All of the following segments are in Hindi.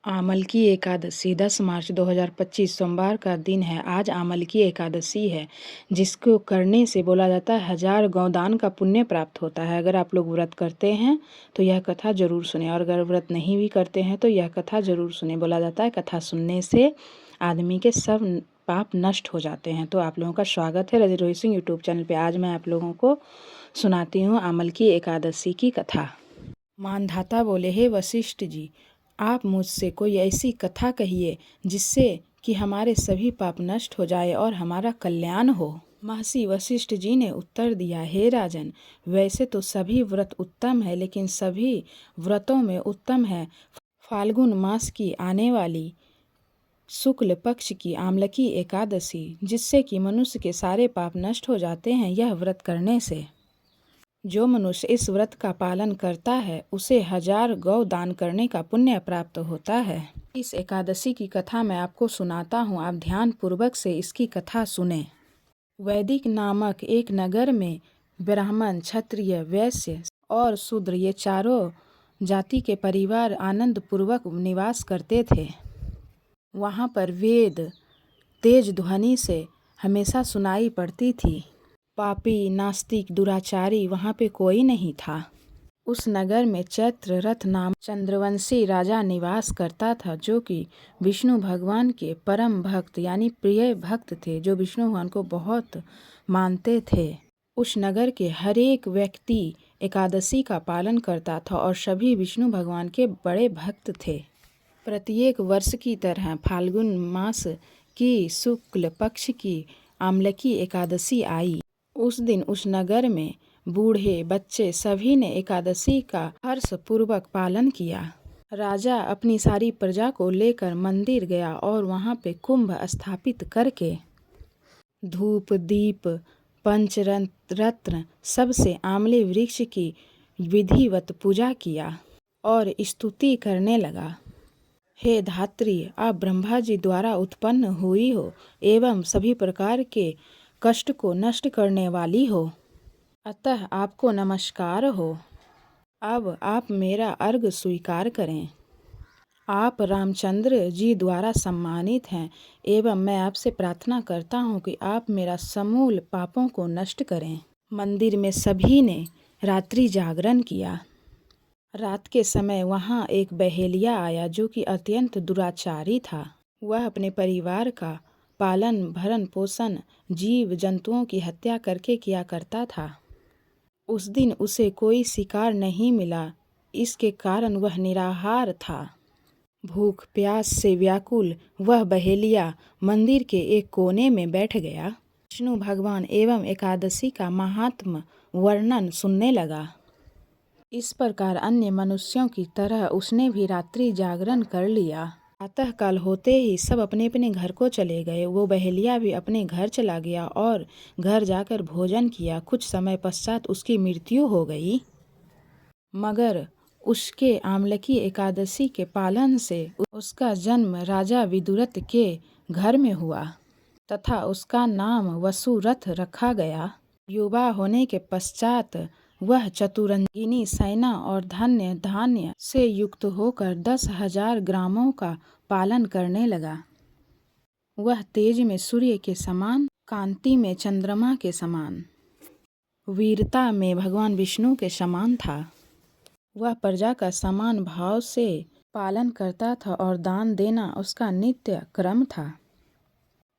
आमल की एकादशी 10 मार्च 2025 सोमवार का दिन है। आज आमल की एकादशी है, जिसको करने से बोला जाता है 1000 गौदान का पुण्य प्राप्त होता है। अगर आप लोग व्रत करते हैं तो यह कथा जरूर सुने, और अगर व्रत नहीं भी करते हैं तो यह कथा जरूर सुने। बोला जाता है कथा सुनने से आदमी के सब पाप नष्ट हो जाते हैं। तो आप लोगों का स्वागत है रजत रोहित सिंह यूट्यूब चैनल पे। आज मैं आप लोगों को सुनाती हूँ आमल की एकादशी की कथा। मानधाता बोले, हे वशिष्ठ जी, आप मुझसे कोई ऐसी कथा कहिए जिससे कि हमारे सभी पाप नष्ट हो जाए और हमारा कल्याण हो। महर्षि वशिष्ठ जी ने उत्तर दिया, हे राजन, वैसे तो सभी व्रत उत्तम है, लेकिन सभी व्रतों में उत्तम है फाल्गुन मास की आने वाली शुक्ल पक्ष की आमलकी एकादशी, जिससे कि मनुष्य के सारे पाप नष्ट हो जाते हैं। यह व्रत करने से जो मनुष्य इस व्रत का पालन करता है उसे 1000 गौ दान करने का पुण्य प्राप्त होता है। इस एकादशी की कथा मैं आपको सुनाता हूँ, आप ध्यान पूर्वक से इसकी कथा सुने। वैदिक नामक एक नगर में ब्राह्मण, क्षत्रिय, वैश्य और शूद्र, ये चारों जाति के परिवार आनंद पूर्वक निवास करते थे। वहाँ पर वेद तेज ध्वनि से हमेशा सुनाई पड़ती थी। पापी, नास्तिक, दुराचारी वहाँ पे कोई नहीं था। उस नगर में चैत्र रथ नाम चंद्रवंशी राजा निवास करता था, जो कि विष्णु भगवान के परम भक्त यानी प्रिय भक्त थे, जो विष्णु भगवान को बहुत मानते थे। उस नगर के हर एक व्यक्ति एकादशी का पालन करता था और सभी विष्णु भगवान के बड़े भक्त थे। प्रत्येक वर्ष की तरह फाल्गुन मास की शुक्ल पक्ष की आमलकी एकादशी आई। उस दिन उस नगर में बूढ़े बच्चे सभी ने एकादशी का हर्ष पूर्वक पालन किया। राजा अपनी सारी प्रजा को लेकर मंदिर गया और वहां पे कुंभ स्थापित करके धूप दीप पंचरत्न सबसे आमले वृक्ष की विधिवत पूजा किया और स्तुति करने लगा। हे धात्री, आप ब्रह्मा जी द्वारा उत्पन्न हुई हो एवं सभी प्रकार के कष्ट को नष्ट करने वाली हो, अतः आपको नमस्कार हो। अब आप मेरा अर्घ स्वीकार करें। आप रामचंद्र जी द्वारा सम्मानित हैं एवं मैं आपसे प्रार्थना करता हूँ कि आप मेरा समूल पापों को नष्ट करें। मंदिर में सभी ने रात्रि जागरण किया। रात के समय वहाँ एक बहेलिया आया जो कि अत्यंत दुराचारी था। वह अपने परिवार का पालन भरण पोषण जीव जंतुओं की हत्या करके किया करता था। उस दिन उसे कोई शिकार नहीं मिला, इसके कारण वह निराहार था। भूख प्यास से व्याकुल वह बहेलिया मंदिर के एक कोने में बैठ गया। विष्णु भगवान एवं एकादशी का महात्म वर्णन सुनने लगा। इस प्रकार अन्य मनुष्यों की तरह उसने भी रात्रि जागरण कर लिया। प्रातःकाल होते ही सब अपने अपने घर को चले गए। वो बहेलिया भी अपने घर चला गया और घर जाकर भोजन किया। कुछ समय पश्चात उसकी मृत्यु हो गई, मगर उसके आमलकी एकादशी के पालन से उसका जन्म राजा विदुरथ के घर में हुआ तथा उसका नाम वसुरथ रखा गया। युवा होने के पश्चात वह चतुरंगिनी सेना और धन्य धान्य से युक्त होकर 10,000 ग्रामों का पालन करने लगा। वह तेज में सूर्य के समान, कांति में चंद्रमा के समान, वीरता में भगवान विष्णु के समान था। वह प्रजा का समान भाव से पालन करता था और दान देना उसका नित्य क्रम था।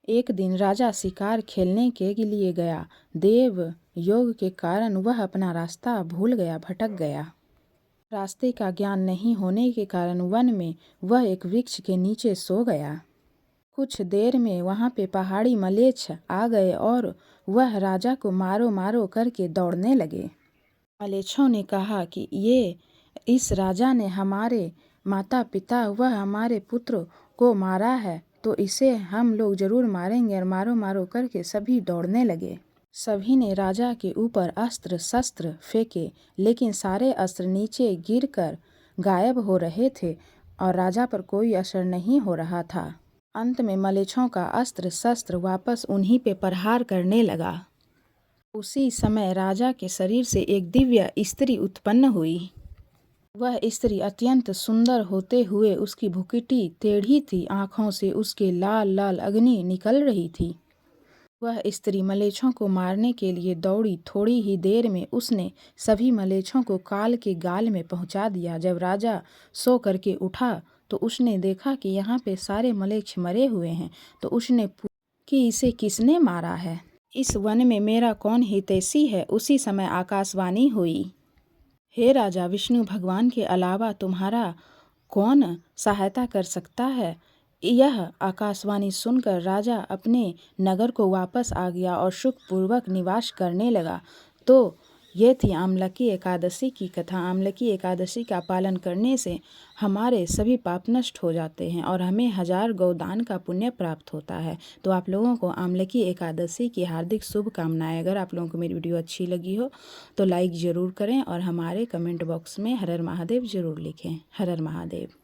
एक दिन राजा शिकार खेलने के लिए गया। देव योग के कारण वह अपना रास्ता भूल गया, भटक गया। रास्ते का ज्ञान नहीं होने के कारण वन में वह एक वृक्ष के नीचे सो गया। कुछ देर में वहां पे पहाड़ी मलेच्छ आ गए और वह राजा को मारो मारो करके दौड़ने लगे। मलेच्छों ने कहा कि ये इस राजा ने हमारे माता पिता व हमारे पुत्र को मारा है, तो इसे हम लोग जरूर मारेंगे। और मारो मारो करके सभी दौड़ने लगे। सभी ने राजा के ऊपर अस्त्र शस्त्र फेंके, लेकिन सारे अस्त्र नीचे गिरकर गायब हो रहे थे और राजा पर कोई असर नहीं हो रहा था। अंत में मलेच्छों का अस्त्र शस्त्र वापस उन्हीं पे प्रहार करने लगा। उसी समय राजा के शरीर से एक दिव्य स्त्री उत्पन्न हुई। वह स्त्री अत्यंत सुंदर होते हुए उसकी भुकीटी टेढ़ी थी, आँखों से उसके लाल लाल अग्नि निकल रही थी। वह स्त्री मलेच्छों को मारने के लिए दौड़ी। थोड़ी ही देर में उसने सभी मलेच्छों को काल के गाल में पहुंचा दिया। जब राजा सो करके उठा तो उसने देखा कि यहाँ पे सारे मलेच्छ मरे हुए हैं। तो उसने पूछा कि इसे किसने मारा है, इस वन में मेरा कौन हितैषी है। उसी समय आकाशवाणी हुई, हे राजा, विष्णु भगवान के अलावा तुम्हारा कौन सहायता कर सकता है। यह आकाशवाणी सुनकर राजा अपने नगर को वापस आ गया और सुखपूर्वक निवास करने लगा। तो ये थी आमलकी एकादशी की कथा। आमलकी एकादशी का पालन करने से हमारे सभी पाप नष्ट हो जाते हैं और हमें 1000 गौदान का पुण्य प्राप्त होता है। तो आप लोगों को आमलकी एकादशी की हार्दिक शुभकामनाएं। अगर आप लोगों को मेरी वीडियो अच्छी लगी हो तो लाइक ज़रूर करें और हमारे कमेंट बॉक्स में हर हर महादेव ज़रूर लिखें। हर हर महादेव।